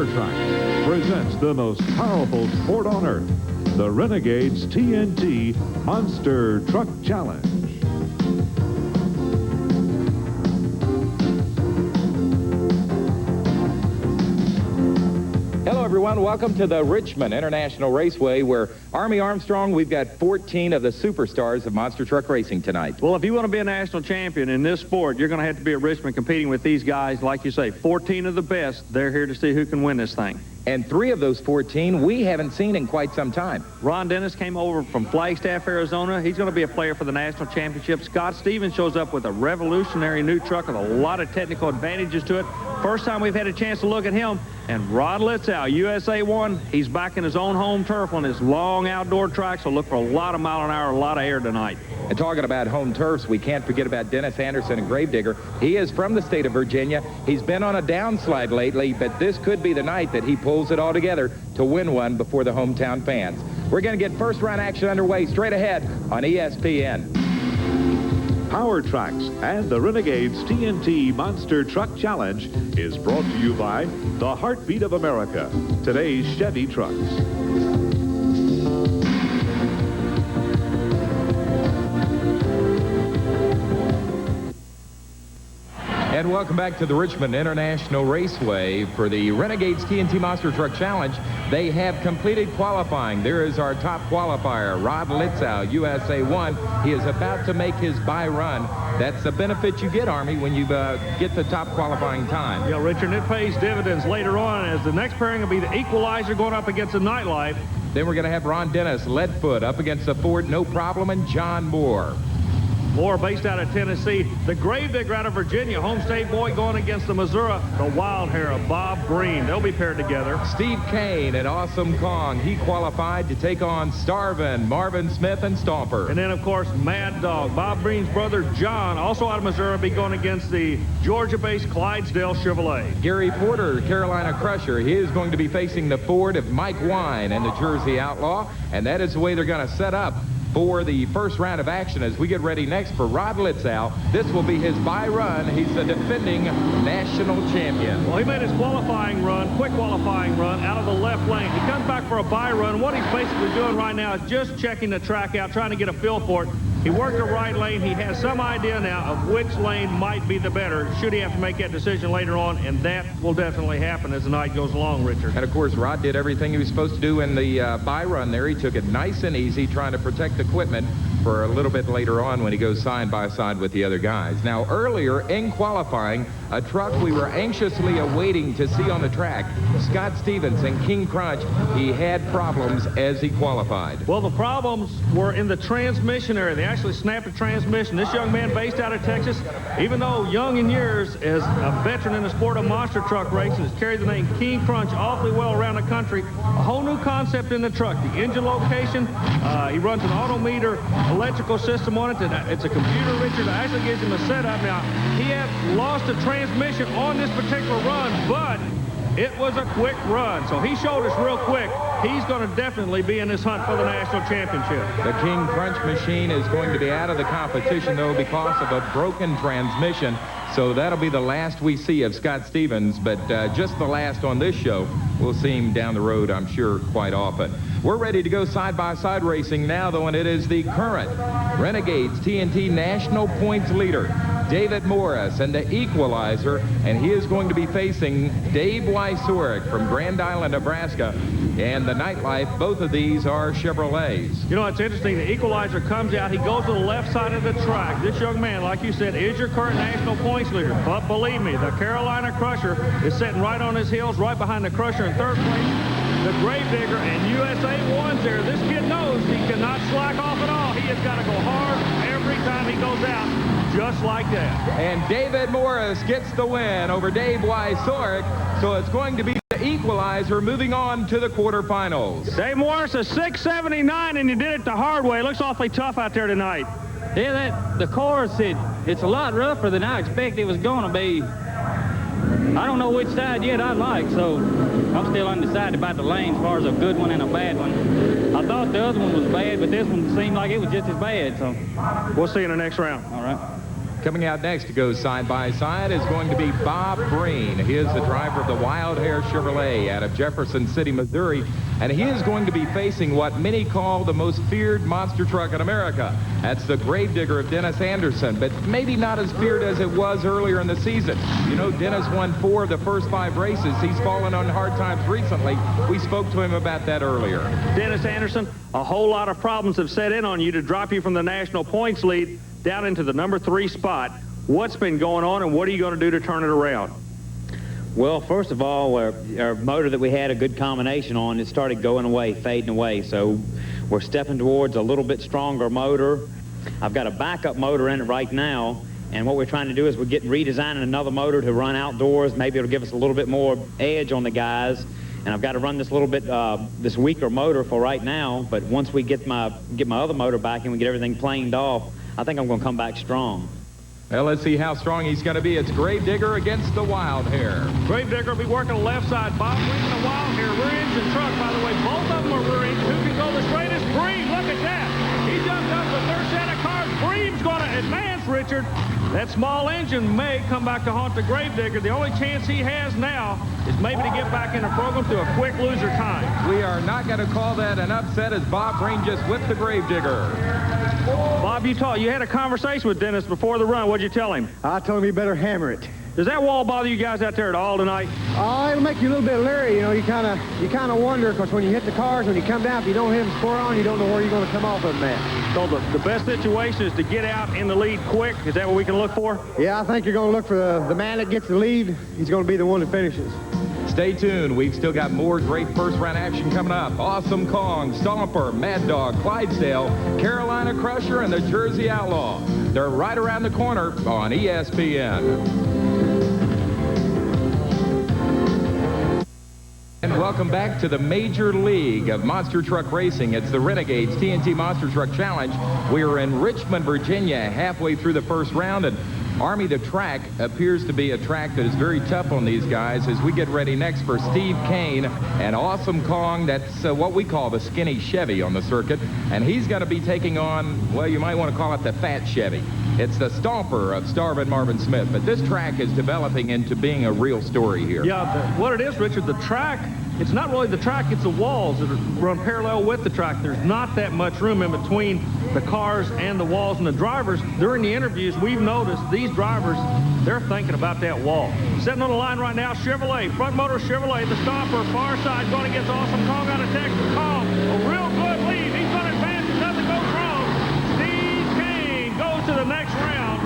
Powertrax presents the most powerful sport on earth, the Renegade's TNT Monster Truck Challenge. Hello, everyone. Welcome to the Richmond International Raceway, where Army Armstrong, we've got 14 of the superstars of monster truck racing tonight. Well, if you want to be a national champion in this sport, you're going to have to be at Richmond competing with these guys. Like you say, 14 of the best. They're here to see who can win this thing. And 3 of those 14 we haven't seen in quite some time. Ron Dennis came over from Flagstaff, Arizona. He's going to be a player for the national championship. Scott Stevens shows up with a revolutionary new truck with a lot of technical advantages to it. First time we've had a chance to look at him. And Rod Litzow, USA 1, he's back in his own home turf on his long outdoor track, so look for a lot of mile an hour, a lot of air tonight. And talking about home turfs, we can't forget about Dennis Anderson and Gravedigger. He is from the state of Virginia. He's been on a downslide lately, but this could be the night that he pulls it all together to win one before the hometown fans. We're going to get first round action underway straight ahead on ESPN. Powertrax and the Renegade's TNT Monster Truck Challenge is brought to you by the Heartbeat of America, today's Chevy trucks. And welcome back to the Richmond International Raceway for the Renegade's TNT Monster Truck Challenge. They have completed qualifying. There is our top qualifier, Rod Litzow, USA 1. He is about to make his bye run. That's the benefit you get, Army, when you get the top qualifying time. Yeah, Richard, it pays dividends later on as the next pairing will be the Equalizer going up against the Nightlife. Then we're going to have Ron Dennis, Leadfoot, up against the Ford No Problem, and John Moore. Moore, based out of Tennessee. The Gravedigger out of Virginia, home state boy, going against the Missouri, the Wild Hair of Bob Green. They'll be paired together. Steve Kane and Awesome Kong. He qualified to take on Starvin, Marvin Smith, and Stomper. And then, of course, Mad Dog. Bob Green's brother, John, also out of Missouri, be going against the Georgia-based Clydesdale Chevrolet. Gary Porter, Carolina Crusher. He is going to be facing the Ford of Mike Wine and the Jersey Outlaw. And that is the way they're going to set up for the first round of action as we get ready next for Rod Litzow. This will be his bye run. He's the defending national champion. Well, he made his qualifying run, quick qualifying run, out of the left lane. He comes back for a bye run. What he's basically doing right now is just checking the track out, trying to get a feel for it. He worked the right lane. He has some idea now of which lane might be the better, should he have to make that decision later on, and that will definitely happen as the night goes along, Richard. And, of course, Rod did everything he was supposed to do in the bye run there. He took it nice and easy, trying to protect equipment for a little bit later on when he goes side by side with the other guys. Now, earlier in qualifying, a truck we were anxiously awaiting to see on the track, Scott Stevens and King Crunch, he had problems as he qualified. Well, the problems were in the transmission area. They actually snapped the transmission. This young man based out of Texas, even though young in years, as a veteran in the sport of monster truck racing, has carried the name King Crunch awfully well around the country. A whole new concept in the truck. The engine location, he runs an autometer electrical system on it. It's a computer, Richard, that actually gives him a setup. Now, he had lost the transmission on this particular run, but it was a quick run, so he showed us real quick. He's going to definitely be in this hunt for the national championship. The King Crunch machine is going to be out of the competition, though, because of a broken transmission. So that'll be the last we see of Scott Stevens, but just the last on this show. We'll see him down the road, I'm sure, quite often. We're ready to go side-by-side racing now, though, and it is the current Renegades TNT National Points leader, David Morris, and the Equalizer, and he is going to be facing Dave Wysorek from Grand Island, Nebraska, and the Nightlife. Both of these are Chevrolets. You know, it's interesting. The Equalizer comes out. He goes to the left side of the track. This young man, like you said, is your current national points leader. But believe me, the Carolina Crusher is sitting right on his heels, right behind the Crusher in third place. The Gravedigger and USA 1's there. This kid knows he cannot slack off at all. He has got to go hard every time he goes out, just like that. And David Morris gets the win over Dave Wysorek, so it's going to be the Equalizer moving on to the quarterfinals. Dave Morris, a 679, and you did it the hard way. It looks awfully tough out there tonight. Yeah, the course, it's a lot rougher than I expected it was going to be. I don't know which side yet I like, so I'm still undecided about the lane as far as a good one and a bad one. I thought the other one was bad, but this one seemed like it was just as bad, so. We'll see you in the next round. All right. Coming out next to go side by side is going to be Bob Breen. He is the driver of the Wild Hair Chevrolet out of Jefferson City, Missouri, and he is going to be facing what many call the most feared monster truck in America. That's the Gravedigger of Dennis Anderson, but maybe not as feared as it was earlier in the season. You know, Dennis won 4 of the first 5 races. He's fallen on hard times recently. We spoke to him about that earlier. Dennis Anderson, a whole lot of problems have set in on you to drop you from the national points lead down into the number 3 spot. What's been going on, and what are you going to do to turn it around? Well, first of all, our motor that we had a good combination on, it started going away, fading away. So we're stepping towards a little bit stronger motor. I've got a backup motor in it right now, and what we're trying to do is we're redesigning another motor to run outdoors. Maybe it'll give us a little bit more edge on the guys. And I've got to run this little bit, this weaker motor for right now. But once we get my other motor back and we get everything planed off, I think I'm going to come back strong. Well, let's see how strong he's going to be. It's Gravedigger against the Wild Hair. Gravedigger will be working the left side. Bob Breen and the Wild Hair. Rear engine truck, by the way. Both of them are rear engine. Who can go the straightest? Breen, look at that. He jumped up the third set of cars. Breen's going to advance, Richard. That small engine may come back to haunt the Gravedigger. The only chance he has now is maybe to get back in the program to a quick loser time. We are not going to call that an upset as Bob Breen just whipped the Gravedigger. Bob, you had a conversation with Dennis before the run. What'd you tell him? I told him he better hammer it. Does that wall bother you guys out there at all tonight? Oh, it'll make you a little bit leery. You know, you kind of wonder, because when you hit the cars, when you come down, if you don't hit them square on, you don't know where you're going to come off of them at. So the best situation is to get out in the lead quick. Is that what we can look for? Yeah, I think you're going to look for the man that gets the lead. He's going to be the one that finishes. Stay tuned. We've still got more great first-round action coming up. Awesome Kong, Stomper, Mad Dog, Clydesdale, Carolina Crusher, and the Jersey Outlaw. They're right around the corner on ESPN. And welcome back to the Major League of Monster Truck Racing. It's the Renegades TNT Monster Truck Challenge. We are in Richmond, Virginia, halfway through the first round, and Army, the track appears to be a track that is very tough on these guys as we get ready next for Steve Kane and Awesome Kong. That's what we call the skinny Chevy on the circuit, and he's going to be taking on, well, you might want to call it the fat Chevy. It's the Stomper of Starvin' Marvin Smith, but this track is developing into being a real story here. Yeah, what it is, Richard, the track, it's not really the track, it's the walls that run parallel with the track. There's not that much room in between the cars and the walls and the drivers. During the interviews, we've noticed these drivers, they're thinking about that wall. Sitting on the line right now, Chevrolet, front motor Chevrolet, the Stomper, far side, going against Awesome Kong out of Texas. Kong, a real good lead. He's going to advance if nothing goes wrong. Steve Kane goes to the next round.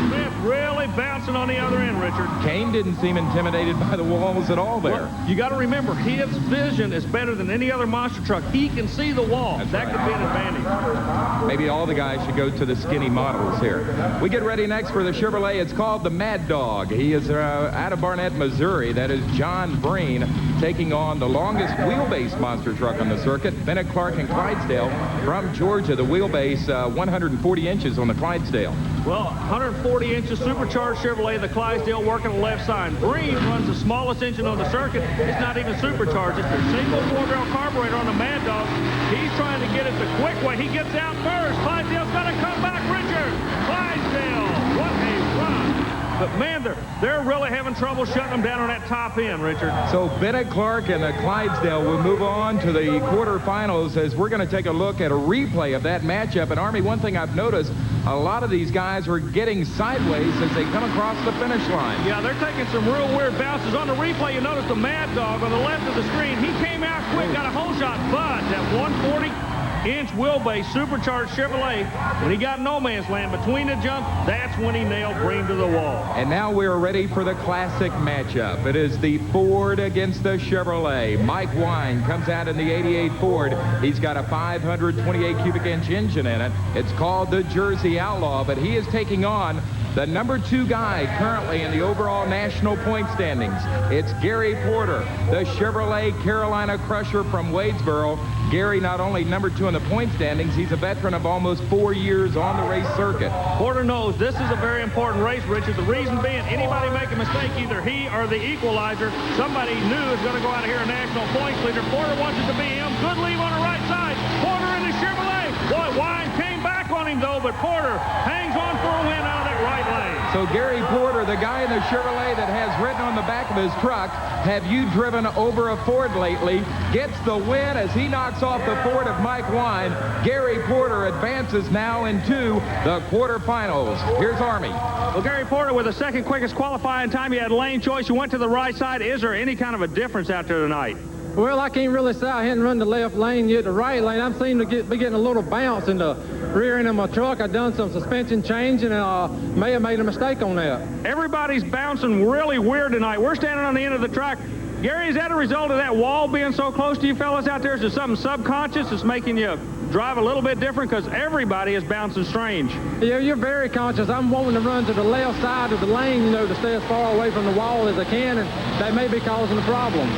Smith really bouncing on the other end, Richard. Kane didn't seem intimidated by the walls at all there. Well, you got to remember, his vision is better than any other monster truck. He can see the wall. That could be an advantage. Maybe all the guys should go to the skinny models here. We get ready next for the Chevrolet. It's called the Mad Dog. He is out of Barnett, Missouri. That is John Breen taking on the longest wheelbase monster truck on the circuit, Bennett Clark and Clydesdale from Georgia. The wheelbase 140 inches on the Clydesdale. Well, 140 inches supercharged Chevrolet, the Clydesdale working the left side. Breen runs the smallest engine on the circuit. It's not even supercharged. It's a single 4-barrel carburetor on the Mad Dog. He's trying to get it the quick way. He gets out first. Clydesdale's got to come back, Richard. Clydesdale, what a run. But, man, they're really having trouble shutting them down on that top end, Richard. So Bennett Clark and the Clydesdale will move on to the quarterfinals as we're going to take a look at a replay of that matchup. And, Army, one thing I've noticed, a lot of these guys were getting sideways as they come across the finish line. Yeah, they're taking some real weird bounces. On the replay, you notice the Mad Dog on the left of the screen. He came out quick, got a hole shot, but that 140-inch wheelbase supercharged Chevrolet, when he got no man's land between the jump, that's when he nailed Breen to the wall. And now we're ready for the classic matchup. It is the Ford against the Chevrolet. Mike Wine comes out in the 88 Ford. He's got a 528 cubic inch engine in it. It's called the Jersey Outlaw, but he is taking on the number 2 guy currently in the overall national point standings. It's Gary Porter, the Chevrolet Carolina Crusher from Wadesboro. Gary not only number 2 in the point standings, he's a veteran of almost 4 years on the race circuit. Porter knows this is a very important race, Richard. The reason being, anybody make a mistake, either he or the equalizer, somebody new is going to go out of here a national points leader. Porter wants it to be him. Good leave on the right side. Porter in the Chevrolet. Boy, Wine came back on on him, though, but Porter hangs on for a win out of that right lane. So Gary Porter, the guy in the Chevrolet that has written on the back of his truck, "Have you driven over a Ford lately?" gets the win as he knocks off the Ford of Mike Wine. Gary Porter advances now into the quarterfinals. Here's Army. Well, Gary Porter with the second quickest qualifying time. You had lane choice. You went to the right side. Is there any kind of a difference out there tonight? Well, I can't really say I hadn't run the left lane yet, the right lane. I'm seeming to be getting a little bounce in the rear end of my truck. I've done some suspension change and may have made a mistake on that. Everybody's bouncing really weird tonight. We're standing on the end of the track. Gary, is that a result of that wall being so close to you fellas out there? Is there something subconscious that's making you drive a little bit different? Because everybody is bouncing strange. Yeah, you're very conscious. I'm wanting to run to the left side of the lane, you know, to stay as far away from the wall as I can, and that may be causing a problem.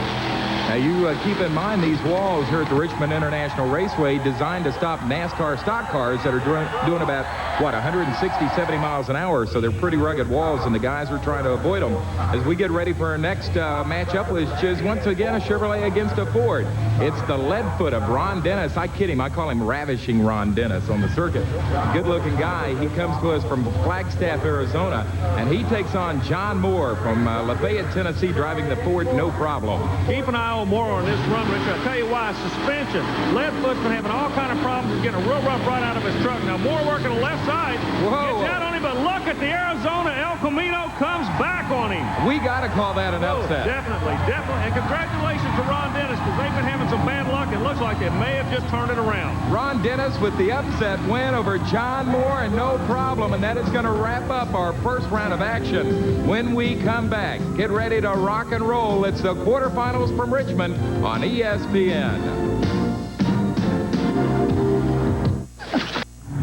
Now, you keep in mind these walls here at the Richmond International Raceway designed to stop NASCAR stock cars that are doing about, what, 160, 70 miles an hour. So they're pretty rugged walls, and the guys are trying to avoid them. As we get ready for our next matchup, which is once again a Chevrolet against a Ford. It's the lead foot of Ron Dennis. I kid him. I call him Ravishing Ron Dennis on the circuit. Good-looking guy. He comes to us from Flagstaff, Arizona, and he takes on John Moore from Lafayette, Tennessee, driving the Ford No Problem. Keep an eye on Moore on this run, Richard. I'll tell you why. Suspension. Leadfoot's been having all kind of problems. He's getting a real rough right out of his truck. Now, Moore working the left side. Whoa. Gets out on him, but look at the Arizona El Camino comes back on him. We got to call that an upset. Definitely. And congratulations to Ron Dennis, because they've been having some bad luck. It looks like they may have just turned it around. Ron Dennis with the upset win over John Moore, and No Problem, and that is going to wrap up our first round of action. When we come back, get ready to rock and roll. It's the quarterfinals from Richmond on ESPN.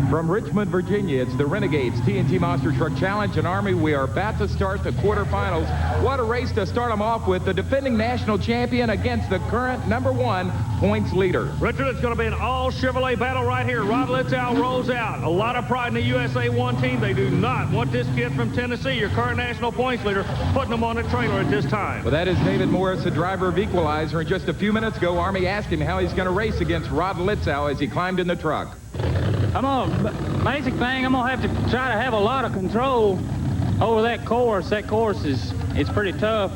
From Richmond, Virginia, it's the Renegades TNT Monster Truck Challenge, and Army, we are about to start the quarterfinals. What a race to start them off with. The defending national champion against the current #1 points leader. Richard, it's going to be an all Chevrolet battle right here. Rod Litzow rolls out. A lot of pride in the USA 1 team. They do not want this kid from Tennessee, your current national points leader, putting them on the trailer at this time. Well, that is David Morris, the driver of Equalizer. And just a few minutes ago, Army asked him how he's going to race against Rod Litzow as he climbed in the truck. Basic thing, I'm gonna have to try to have a lot of control over that course. That course it's pretty tough.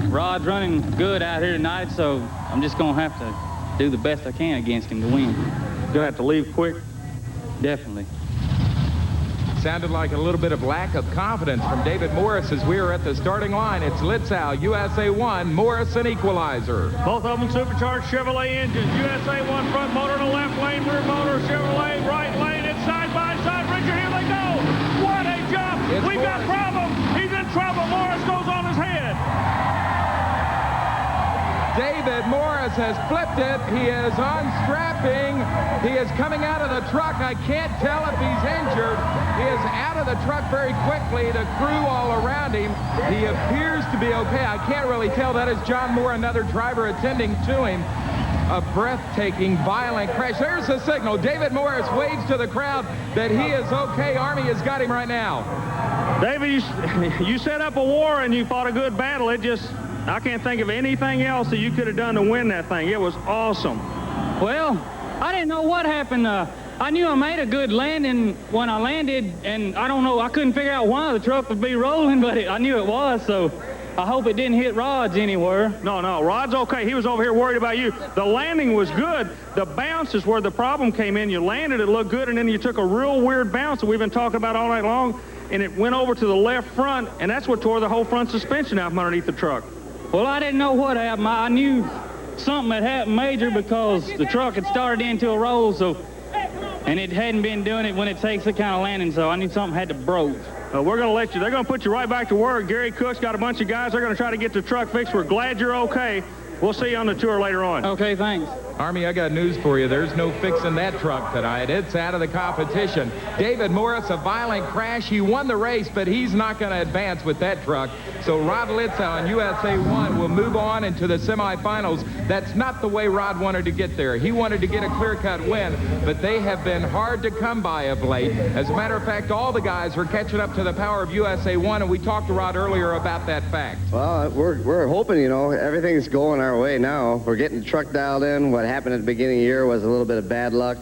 Rod's running good out here tonight, so I'm just gonna have to do the best I can against him to win. Gonna have to leave quick. Definitely. Sounded like a little bit of lack of confidence from David Morris as we are at the starting line. It's Litzow, USA 1, Morris, and Equalizer. Both of them supercharged Chevrolet engines. USA 1 front motor in the left lane, rear motor, Chevrolet right lane. It's side by side. Richard, here they go. What a jump. We've got problems. He's in trouble. Morris goes on his head. David Morris has flipped it. He is unstrapping. He is coming out of the truck. I can't tell if he's injured. He is out of the truck very quickly. The crew all around him. He appears to be okay. I can't really tell. That is John Moore, another driver attending to him. A breathtaking, violent crash. There's the signal. David Morris waves to the crowd that he is okay. Army has got him right now. David, you set up a war and you fought a good battle. I can't think of anything else that you could have done to win that thing. It was awesome. Well, I didn't know what happened. I knew I made a good landing when I landed, and I don't know, I couldn't figure out why the truck would be rolling, but I knew it was, so I hope it didn't hit Rod's anywhere. No, Rod's okay. He was over here worried about you. The landing was good. The bounce is where the problem came in. You landed, it looked good, and then you took a real weird bounce that we've been talking about all night long, and it went over to the left front, and that's what tore the whole front suspension out from underneath the truck. Well, I didn't know what happened. I knew something had happened major because the truck had started into a roll, and it hadn't been doing it when it takes that kind of landing, so I knew something had to broke. We're going to let you. They're going to put you right back to work. Gary Cook's got a bunch of guys. They're going to try to get the truck fixed. We're glad you're okay. We'll see you on the tour later on. Okay, thanks. Army, I got news for you. There's no fixing that truck tonight. It's out of the competition. David Morris, a violent crash. He won the race, but he's not going to advance with that truck. So Rod Litzow and USA 1 will move on into the semifinals. That's not the way Rod wanted to get there. He wanted to get a clear-cut win, but they have been hard to come by of late. As a matter of fact, all the guys are catching up to the power of USA 1, and we talked to Rod earlier about that fact. Well, we're hoping, everything's going our way now. We're getting the truck dialed in. What happened at the beginning of the year was a little bit of bad luck.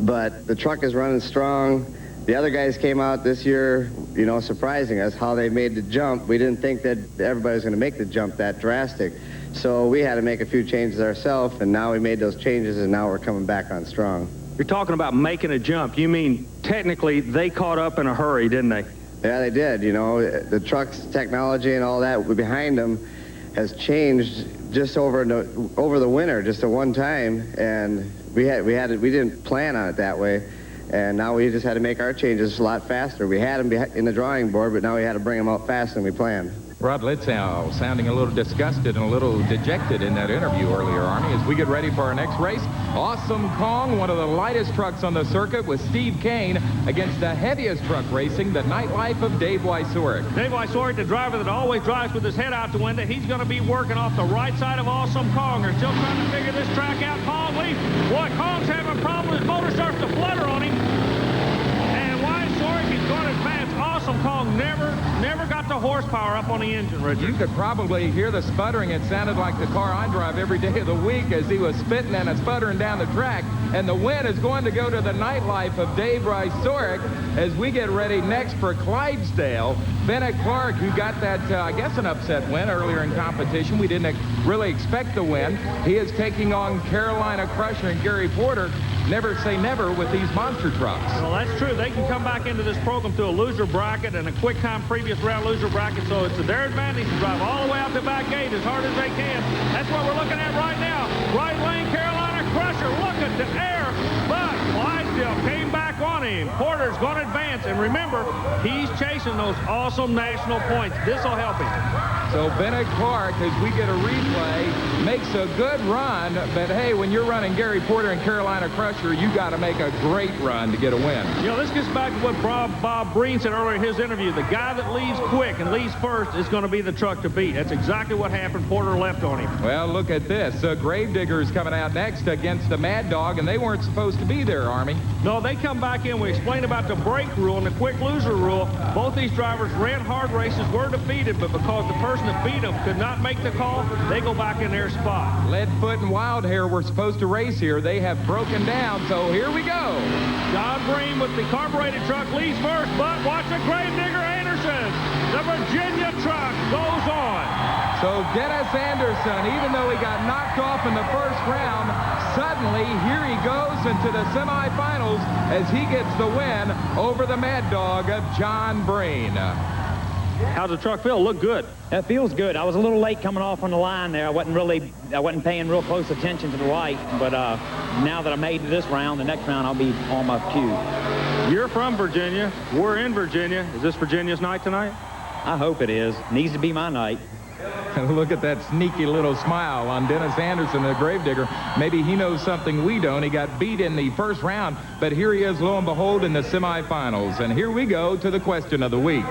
but the truck is running strong. The other guys came out this year, you know, surprising us how they made the jump. We didn't think that everybody was going to make the jump that drastic. So we had to make a few changes ourselves, and now we made those changes, and now we're coming back on strong. You're talking about making a jump. You mean technically they caught up in a hurry, didn't they? Yeah, they did. You know, the truck's technology and all that behind them has changed just over the winter, just at one time, and we didn't plan on it that way. And now we just had to make our changes a lot faster. We had them in the drawing board, but now we had to bring them out faster than we planned. Rod Litzow sounding a little disgusted and a little dejected in that interview earlier, Arnie, as we get ready for our next race. Awesome Kong, one of the lightest trucks on the circuit, with Steve Kane against the heaviest truck racing, the Nightlife of Dave Wysorek. Dave Wysorek, the driver that always drives with his head out the window, he's going to be working off the right side of Awesome Kong. They're still trying to figure this track out. Kong leads. Boy, Kong's having problems. His motor starts to flutter on him. And Wysorek is going to advance. Awesome Kong never got the horsepower up on the engine, Richard. You could probably hear the sputtering. It sounded like the car I drive every day of the week as he was spitting and sputtering down the track. And the win is going to go to the Nightlife of Dave Wysorek as we get ready next for Clydesdale. Bennett Clark, who got that, I guess, an upset win earlier in competition. We didn't really expect the win. He is taking on Carolina Crusher and Gary Porter. Never say never with these monster trucks. Well, that's true. They can come back into this program through a loser bracket and a quick time previous round loser bracket, so it's to their advantage to drive all the way out the back gate as hard as they can. That's what we're looking at right now. Right lane, Carolina Crusher looking to air, but Clydesdale came back on him. Porter's going to advance, and remember, he's chasing those awesome national points. This will help him. So Bennett Clark, as we get a replay, makes a good run, but hey, when you're running Gary Porter and Carolina Crusher, you got to make a great run to get a win. You know, this gets back to what Bob Breen said earlier in his interview. The guy that leaves quick and leaves first is going to be the truck to beat. That's exactly what happened. Porter left on him. Well, look at this. Gravedigger's coming out next against the Mad Dog, and they weren't supposed to be there, Army. No, they come back in. We explained about the brake rule and the quick loser rule. Both these drivers ran hard races, were defeated, but because the person that beat them could not make the call, they go back in their spot. Leadfoot and Wildhair were supposed to race here. They have broken down, so here we go. John Breen with the carbureted truck leads first, but watch the Gravedigger Anderson. The Virginia truck goes on. So Dennis Anderson, even though he got knocked off in the first round, suddenly here he goes into the semifinals as he gets the win over the Mad Dog of John Breen. How's the truck feel? Look good. It feels good. I was a little late coming off on the line there. I wasn't paying real close attention to the light, but now that I made it this round, the next round I'll be on my cue. You're from Virginia. We're in Virginia. Is this Virginia's night tonight? I hope it is. Needs to be my night. Look at that sneaky little smile on Dennis Anderson, the Gravedigger. Maybe he knows something we don't. He got beat in the first round, but here he is, lo and behold, in the semifinals. And here we go to the question of the week.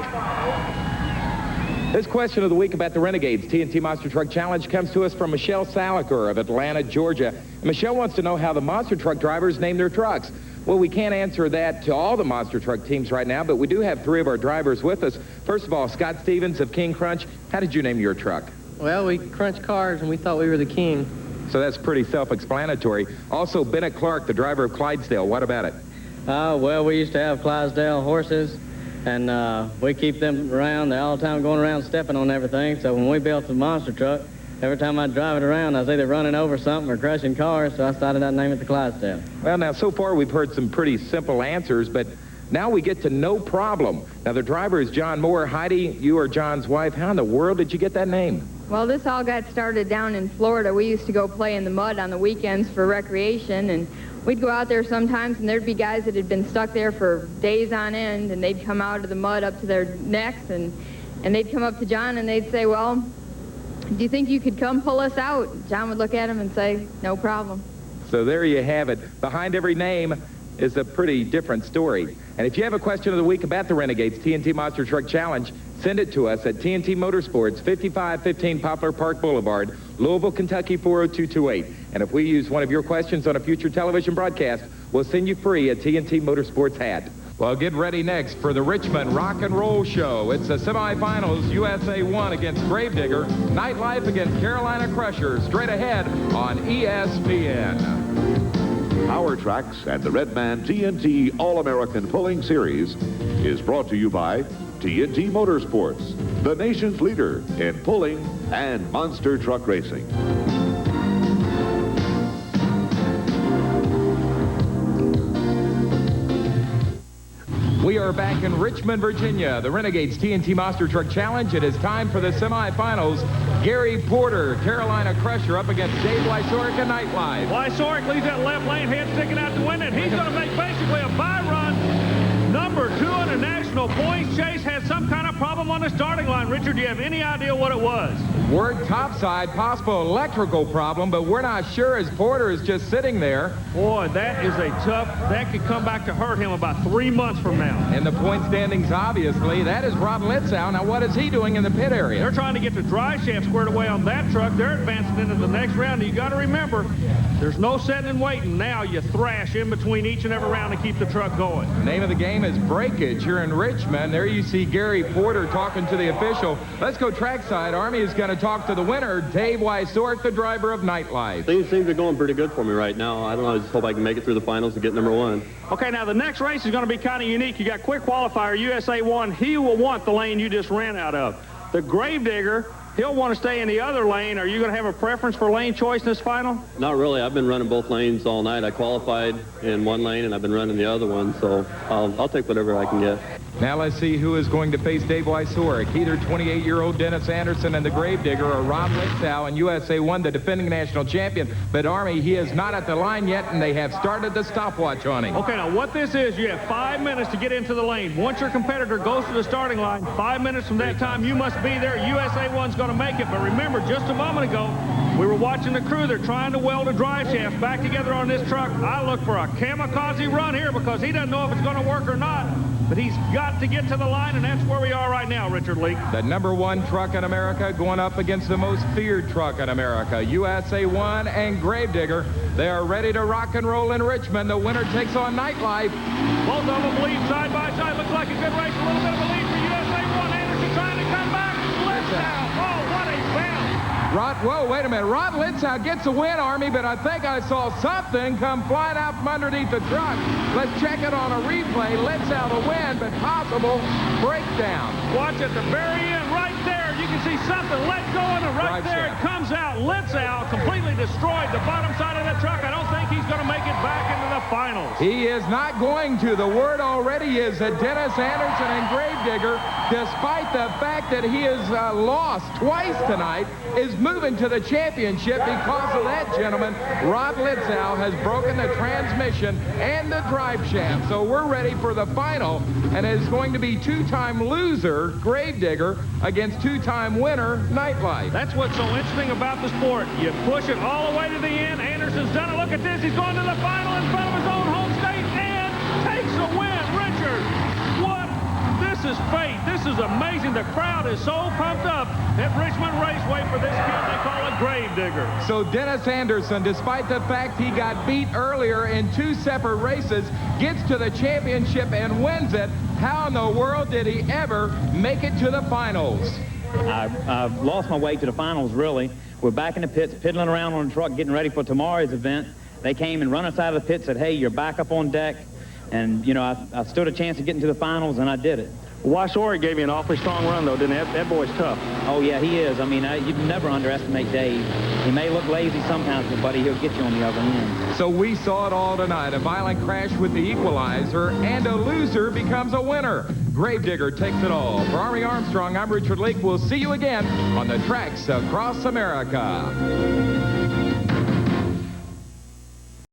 This question of the week about the Renegades TNT Monster Truck Challenge comes to us from Michelle Saliker of Atlanta, Georgia. And Michelle wants to know how the monster truck drivers name their trucks. Well, we can't answer that to all the monster truck teams right now, but we do have three of our drivers with us. First of all, Scott Stevens of King Crunch. How did you name your truck? Well, we crunch cars, and we thought we were the king. So that's pretty self-explanatory. Also, Bennett Clark, the driver of Clydesdale. What about it? Well, we used to have Clydesdale horses, and we keep them around. They're all the time going around stepping on everything. So when we built the monster truck, every time I'd drive it around, I was either running over something or crushing cars, so I decided I'd name it the Clydesdale. Well, now, so far we've heard some pretty simple answers, but now we get to no problem. Now, the driver is John Moore. Heidi, you are John's wife. How in the world did you get that name? Well, this all got started down in Florida. We used to go play in the mud on the weekends for recreation, and we'd go out there sometimes, and there'd be guys that had been stuck there for days on end, and they'd come out of the mud up to their necks, and they'd come up to John, and they'd say, well, do you think you could come pull us out? John would look at him and say, no problem. So there you have it. Behind every name is a pretty different story. And if you have a question of the week about the Renegades TNT Monster Truck Challenge, send it to us at TNT Motorsports, 5515 Poplar Park Boulevard, Louisville, Kentucky, 40228. And if we use one of your questions on a future television broadcast, we'll send you free a TNT Motorsports hat. Well, get ready next for the Richmond Rock and Roll Show. It's the semifinals, USA 1 against Gravedigger, Nightlife against Carolina Crusher, straight ahead on ESPN. Powertrax and the Redman TNT All-American Pulling Series is brought to you by TNT Motorsports, the nation's leader in pulling and monster truck racing. We are back in Richmond, Virginia, the Renegades TNT Monster Truck Challenge. It is time for the semifinals. Gary Porter, Carolina Crusher, up against Dave Wysoric and Nightlife. Wysoric leaves that left lane, head sticking out to win it. He's going to make basically a by-run. Number 2 in the national points chase had some kind of problem on the starting line. Richard, do you have any idea what it was? Word topside, possible electrical problem, but we're not sure as Porter is just sitting there. Boy, that is a tough, that could come back to hurt him about 3 months from now. In the point standings, obviously, that is Rod Litzow. Now, what is he doing in the pit area? They're trying to get the drive shaft squared away on that truck. They're advancing into the next round. You got to remember, there's no sitting and waiting. Now you thrash in between each and every round to keep the truck going. The name of the game is breakage here in Richmond. There you see Gary Porter talking to the official. Let's go trackside. Army is going to talk to the winner, Dave Wysoric, the driver of Nightlife. Things seem to be going pretty good for me right now. I don't know. I just hope I can make it through the finals to get number 1. Okay, now the next race is going to be kind of unique. You got quick qualifier, USA 1. He will want the lane you just ran out of. The Gravedigger, he'll want to stay in the other lane. Are you going to have a preference for lane choice in this final? Not really. I've been running both lanes all night. I qualified in one lane, and I've been running the other one, so I'll take whatever I can get. Now let's see who is going to face Dave Wysoric. Either 28-year-old Dennis Anderson and the Gravedigger or Rob Litzow and USA 1, the defending national champion. But Army, he is not at the line yet, and they have started the stopwatch on him. Okay, now what this is, you have 5 minutes to get into the lane. Once your competitor goes to the starting line, 5 minutes from that time, you must be there. USA 1's going to make it. But remember, just a moment ago, we were watching the crew. They're trying to weld a drive shaft back together on this truck. I look for a kamikaze run here because he doesn't know if it's going to work or not. But he's got to get to the line, and that's where we are right now, Richard Leake. The number 1 truck in America going up against the most feared truck in America, USA 1 and Gravedigger. They are ready to rock and roll in Richmond. The winner takes on Nightlife. Both of them lead side by side. Looks like a good race. A little bit of a lead for USA 1. Anderson trying to come back. Litzow. Oh, what a bounce. Whoa, wait a minute. Rod Litzow gets a win, Army, but I think I saw something come flying out from underneath the truck. Let's check it on a replay. Litzow the win, but possible breakdown. Watch at the very end, right there. You can see something let go, and right there it comes out. Litzow completely destroyed the bottom side of the truck. I don't think he's going to make it back into the finals. He is not going to. The word already is that Dennis Anderson and Gravedigger, despite the fact that he has lost twice tonight, is moving to the championship because of that, gentlemen. Rod Litzow has broken the transmission and the drive shaft. So we're ready for the final, and it's going to be 2-time loser, Gravedigger, against 2-time winner, Nightlife. That's what's so interesting about the sport. You push it all the way to the end. Anderson's done it. Look at this. He's going to the final in front of his own home state and takes a win. Richard, what? This is fate. This is amazing. The crowd is so pumped up at Richmond Raceway for this kid they call a Gravedigger. So Dennis Anderson, despite the fact he got beat earlier in 2 separate races, gets to the championship and wins it. How in the world did he ever make it to the finals? I lost my way to the finals, really. We're back in the pits, piddling around on the truck, getting ready for tomorrow's event. They came and run us out of the pit, said, hey, you're back up on deck. And, you know, I stood a chance of getting to the finals, and I did it. Wysoric gave you an awfully strong run, though, didn't he? That boy's tough. Oh, yeah, he is. I mean, you can never underestimate Dave. He may look lazy sometimes, but, buddy, he'll get you on the other end. So we saw it all tonight. A violent crash with the equalizer, and a loser becomes a winner. Gravedigger takes it all. For Army Armstrong, I'm Richard Leake. We'll see you again on the tracks across America.